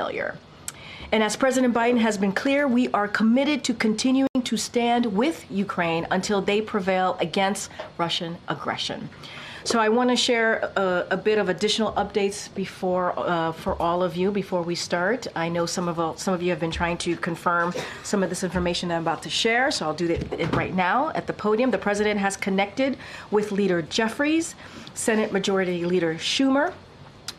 failure. And as President Biden has been clear, we are committed to continuing to stand with Ukraine until they prevail against Russian aggression. So I want to share a bit of additional updates before for all of you before we start. I know some of you have been trying to confirm some of this information that I'm about to share, so I'll do it right now at the podium. The president has connected with Leader Jeffries, Senate Majority Leader Schumer,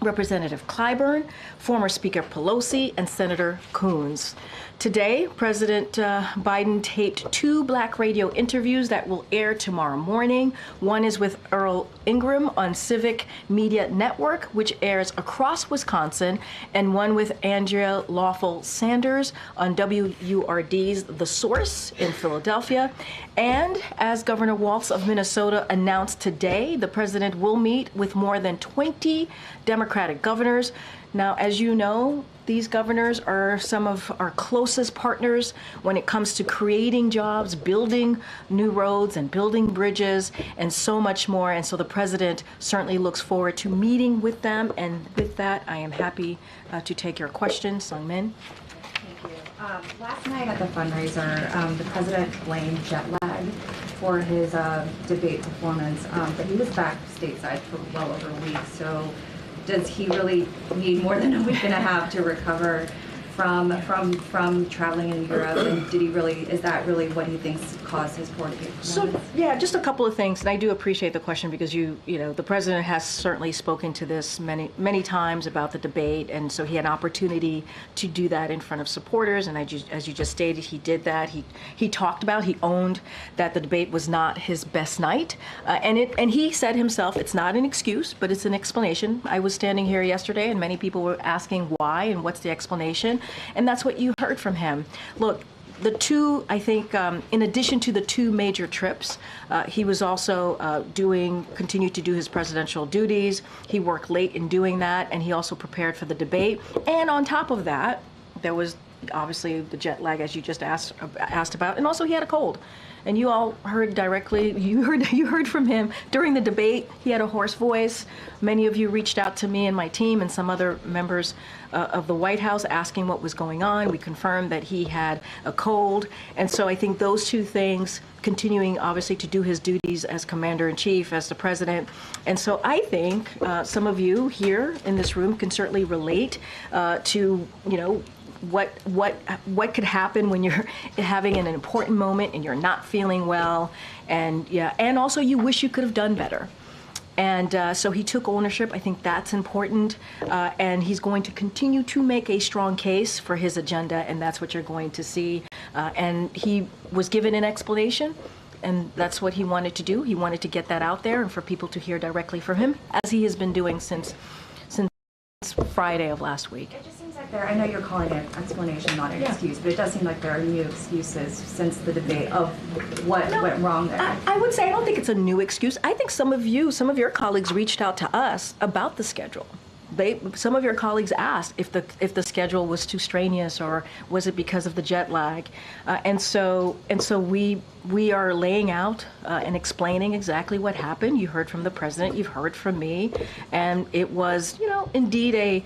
Representative Clyburn, former Speaker Pelosi, and Senator Coons. Today, President Biden taped 2 Black radio interviews that will air tomorrow morning. One is with Earl Ingram on Civic Media Network, which airs across Wisconsin, and one with Andrea Lawful Sanders on WURD's The Source in Philadelphia. And as Governor Walz of Minnesota announced today, the president will meet with more than 20 Democratic governors. Now, as you know, these governors are some of our closest partners when it comes to creating jobs, building new roads and building bridges and so much more. And so the president certainly looks forward to meeting with them. And with that, I am happy to take your questions. Sung Min. Thank you. Last night at the fundraiser, the president blamed jet lag for his debate performance, but he was back stateside for well over a week. So does he really need more than a week and a half to recover from traveling in Europe? And is that really what he thinks caused his poor debate performance? So, yeah, just a couple of things, and I do appreciate the question because the president has certainly spoken to this many times about the debate, and so he had an opportunity to do that in front of supporters, and as you just stated, he did that. He owned that the debate was not his best night, and he said himself, it's not an excuse, but it's an explanation. I was standing here yesterday, and many people were asking why and what's the explanation, and that's what you heard from him. Look, the two, I think, in addition to the 2 major trips, he was also continued to do his presidential duties. He worked late in doing that, and he also prepared for the debate. And on top of that, there was obviously the jet lag, as you just asked about, and also he had a cold. And you all heard directly, you heard from him during the debate. He had a hoarse voice. Many of you reached out to me and my team and some other members of the White House asking what was going on. We confirmed that he had a cold. And so I think those 2 things, continuing obviously to do his duties as commander-in-chief, as the president. And so I think some of you here in this room can certainly relate to, what could happen when you're having an important moment and you're not feeling well, and also you wish you could have done better. And so he took ownership. I think that's important, and he's going to continue to make a strong case for his agenda, and that's what you're going to see. And he was given an explanation, and that's what he wanted to do. He wanted to get that out there and for people to hear directly from him, as he has been doing since Friday of last week. I know you're calling it an explanation, not an excuse, but it does seem like there are new excuses since the debate of what went wrong there. I would say I don't think it's a new excuse. I think some of your colleagues reached out to us about the schedule. Some of your colleagues asked if the schedule was too strenuous or was it because of the jet lag, and so we are laying out and explaining exactly what happened. You heard from the president, you've heard from me, and it was indeed a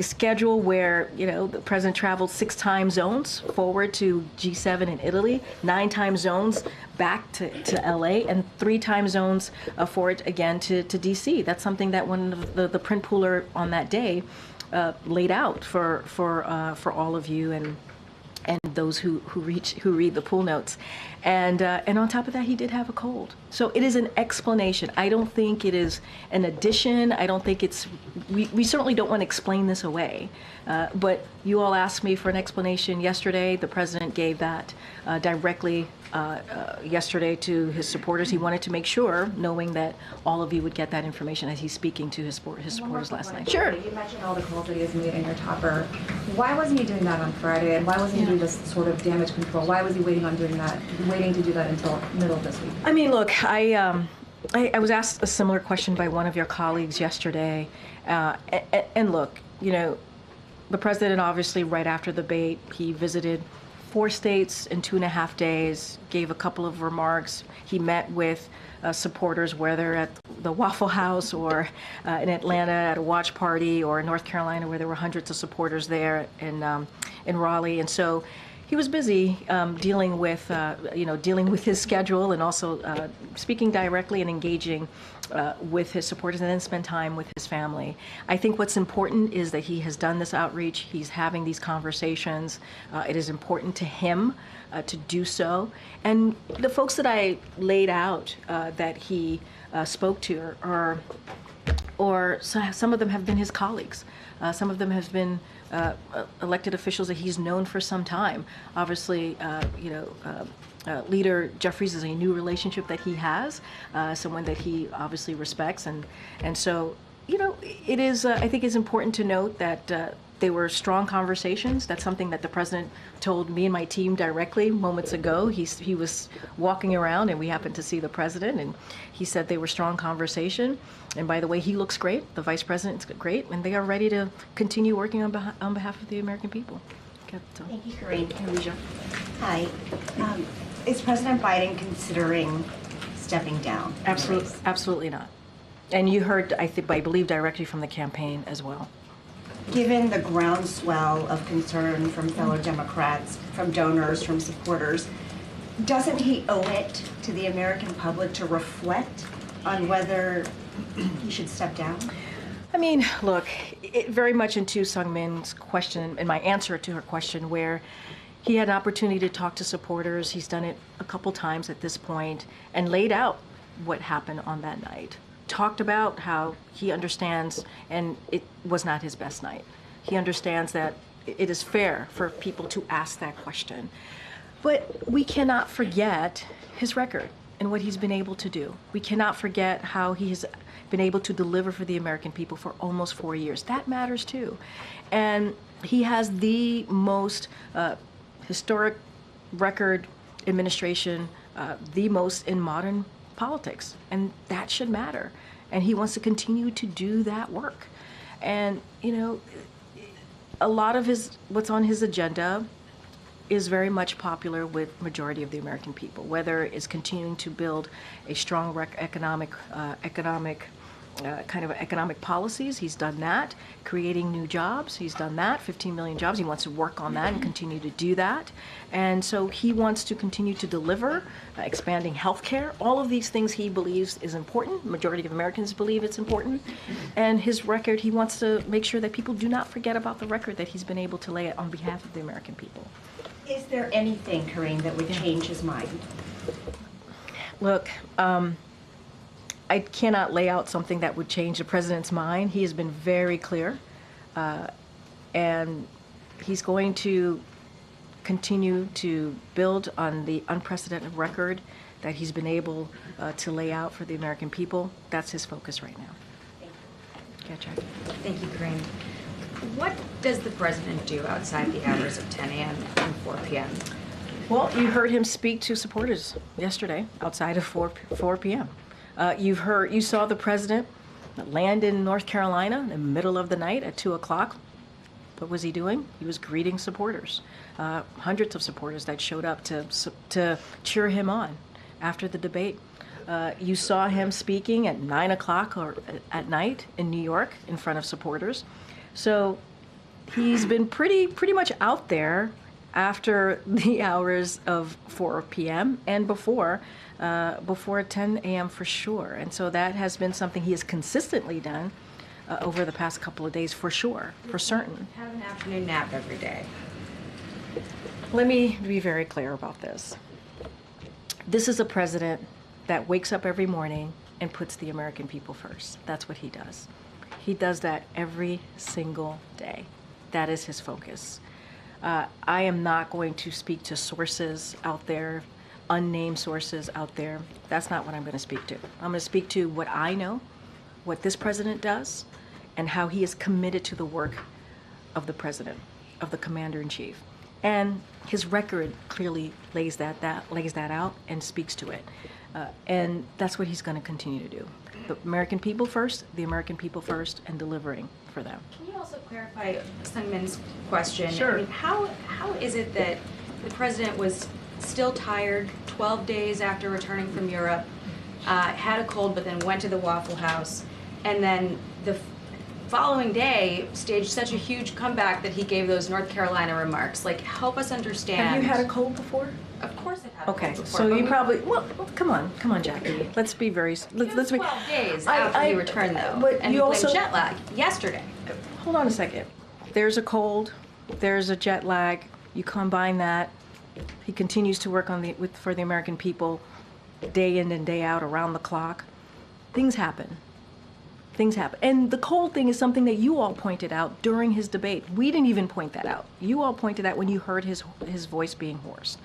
schedule where the president traveled 6 time zones forward to G7 in Italy, 9 time zones back to LA, and 3 time zones forward again to DC. That's something that one of the print pooler on that day laid out for all of you and those who read the pool notes. And on top of that, he did have a cold. So it is an explanation. I don't think it is an addition. I don't think it's, we certainly don't want to explain this away. But you all asked me for an explanation yesterday. The president gave that directly yesterday to his supporters. He wanted to make sure, knowing that all of you would get that information as he's speaking to his supporters last night. Sure. You mentioned all the calls that he has made in your topper. Why wasn't he doing that on Friday? And why wasn't he doing this sort of damage control? Why was he waiting to do that until middle of this week? I mean, look, I was asked a similar question by one of your colleagues yesterday. And look, the president obviously right after the debate, he visited 4 states in 2.5 days, gave a couple of remarks. He met with supporters, whether at the Waffle House or in Atlanta at a watch party, or in North Carolina where there were hundreds of supporters there in Raleigh. And so he was busy dealing with his schedule, and also speaking directly and engaging with his supporters, and then spend time with his family. I think what's important is that he has done this outreach. He's having these conversations. It is important to him to do so. And the folks that I laid out that he spoke to or some of them have been his colleagues. Some of them have been elected officials that he's known for some time. Obviously, Leader Jeffries is a new relationship that he has, someone that he obviously respects, and so it is. I think it's important to note that they were strong conversations. That's something that the president told me and my team directly moments ago. He was walking around and we happened to see the president, and he said they were strong conversation. And by the way, he looks great. The vice president's great, and they are ready to continue working on behalf of the American people. Okay, so. Thank you, Corinne. Alicia. Hi. Is President Biden considering stepping down? Absolutely not. And you heard, I believe, directly from the campaign as well. Given the groundswell of concern from fellow Democrats, from donors, from supporters, doesn't he owe it to the American public to reflect on whether he should step down? I mean, look, it very much into Sung-Min's question, and my answer to her question, where he had an opportunity to talk to supporters. He's done it a couple times at this point, and laid out what happened on that night. Talked about how he understands, and it was not his best night. He understands that it is fair for people to ask that question. But we cannot forget his record and what he's been able to do. We cannot forget how he has been able to deliver for the American people for almost 4 years. That matters too. And he has the most historic record administration, the most in modern politics, and that should matter. And he wants to continue to do that work. And a lot of what's on his agenda is very much popular with majority of the American people, whether it's continuing to build a strong economic policies. He's done that. Creating new jobs, he's done that. 15 million jobs. He wants to work on that and continue to do that. And so he wants to continue to deliver, expanding healthcare. All of these things he believes is important. Majority of Americans believe it's important. And his record, he wants to make sure that people do not forget about the record that he's been able to lay on behalf of the American people. Is there anything, Corinne, that would change his mind? Look, I cannot lay out something that would change the president's mind. He has been very clear, and he's going to continue to build on the unprecedented record that he's been able to lay out for the American people. That's his focus right now. Thank you. Gotcha. Thank you, Corinne. What does the president do outside the hours of 10 a.m. and 4 p.m.? Well, you heard him speak to supporters yesterday outside of 4 p.m. You saw the president land in North Carolina in the middle of the night at 2 o'clock. What was he doing? He was greeting supporters, hundreds of supporters that showed up to cheer him on after the debate. You saw him speaking at 9 o'clock or at night in New York in front of supporters. So he's been pretty much out there after the hours of 4 p.m. and before 10 a.m. for sure. And so that has been something he has consistently done over the past couple of days for sure, for certain. Have an afternoon nap every day. Let me be very clear about this. This is a president that wakes up every morning and puts the American people first. That's what he does. He does that every single day. That is his focus. I am not going to speak to sources out there, unnamed sources out there. That's not what I'm going to speak to. I'm going to speak to what I know, what this president does, and how he is committed to the work of the president, of the commander-in-chief. And his record clearly lays that out and speaks to it. And that's what he's going to continue to do. The American people first, and delivering for them. Can you also clarify Sung-Min's question? Sure. I mean, how is it that the president was still tired 12 days after returning from Europe, had a cold, but then went to the Waffle House, and then the following day staged such a huge comeback that he gave those North Carolina remarks. Like, help us understand. Have you had a cold before? Of course I've had a Okay, cold before. so but you we- probably, well, come on, Jackie. Let's be very, let's be. 12 days I- after I- he returned, though. but and you he blamed also- jet lag yesterday. Hold on a second. There's a cold, there's a jet lag. You combine that. He continues to work on for the American people, day in and day out, around the clock. Things happen. Things happen. And the cold thing is something that you all pointed out during his debate. We didn't even point that out. You all pointed out when you heard his voice being hoarse,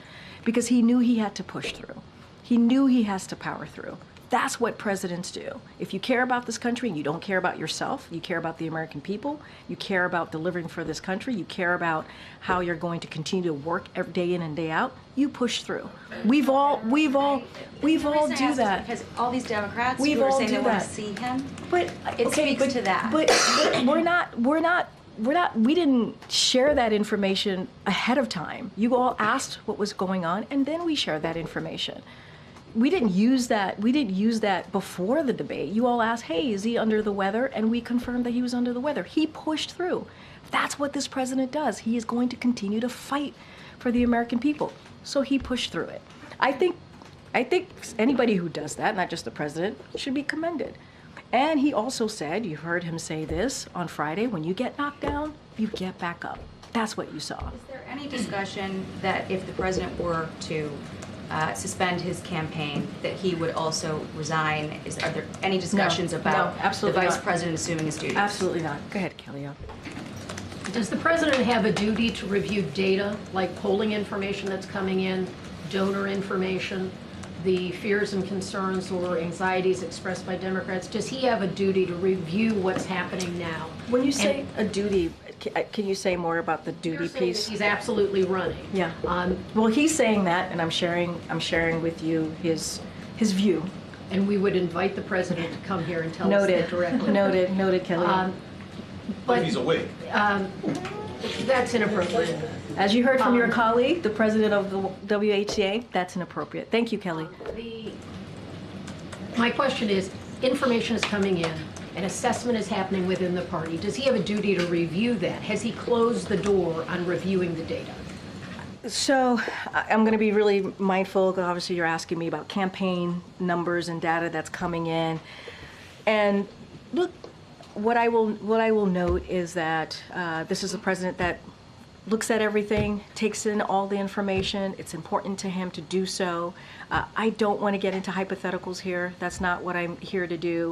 because he knew he had to push through. He knew he has to power through. That's what presidents do. If you care about this country and you don't care about yourself, you care about the American people, you care about delivering for this country, you care about how you're going to continue to work every day in and day out, you push through. We've all The do reason I ask is that. Because all these Democrats We've who are all saying do they want that. to see him, But it okay, speaks to that. But we didn't share that information ahead of time. You all asked what was going on, and then we shared that information. We didn't use that before the debate. You all asked, hey, is he under the weather? And we confirmed that he was under the weather. He pushed through. That's what this president does. He is going to continue to fight for the American people. So he pushed through it. I think anybody who does that, not just the president, should be commended. And he also said, you heard him say this on Friday, when you get knocked down, you get back up. That's what you saw. Is there any discussion that if the president were to suspend his campaign, that he would also resign? Are there any discussions about no, absolutely the vice not. president assuming his duties? Absolutely not. Go ahead, Kelly. Does the president have a duty to review data, like polling information that's coming in, donor information, the fears and concerns or anxieties expressed by Democrats? Does he have a duty to review what's happening now? When you say a duty, can you say more about the duty You're saying piece? that he's absolutely running. Yeah. Well, he's saying that, and I'm sharing with you his view. And we would invite the president to come here and tell us Noted. that directly. Noted, Kelly. But He's awake. that's inappropriate. As you heard from your colleague, the president of the WHA, that's inappropriate. Thank you, Kelly. My question is, information is coming in, an assessment is happening within the party. Does he have a duty to review that? Has he closed the door on reviewing the data? So I'm going to be really mindful, because obviously you're asking me about campaign numbers and data that's coming in. And look, what I will note is that this is a president that looks at everything, takes in all the information. It's important to him to do so. I don't want to get into hypotheticals here. That's not what I'm here to do.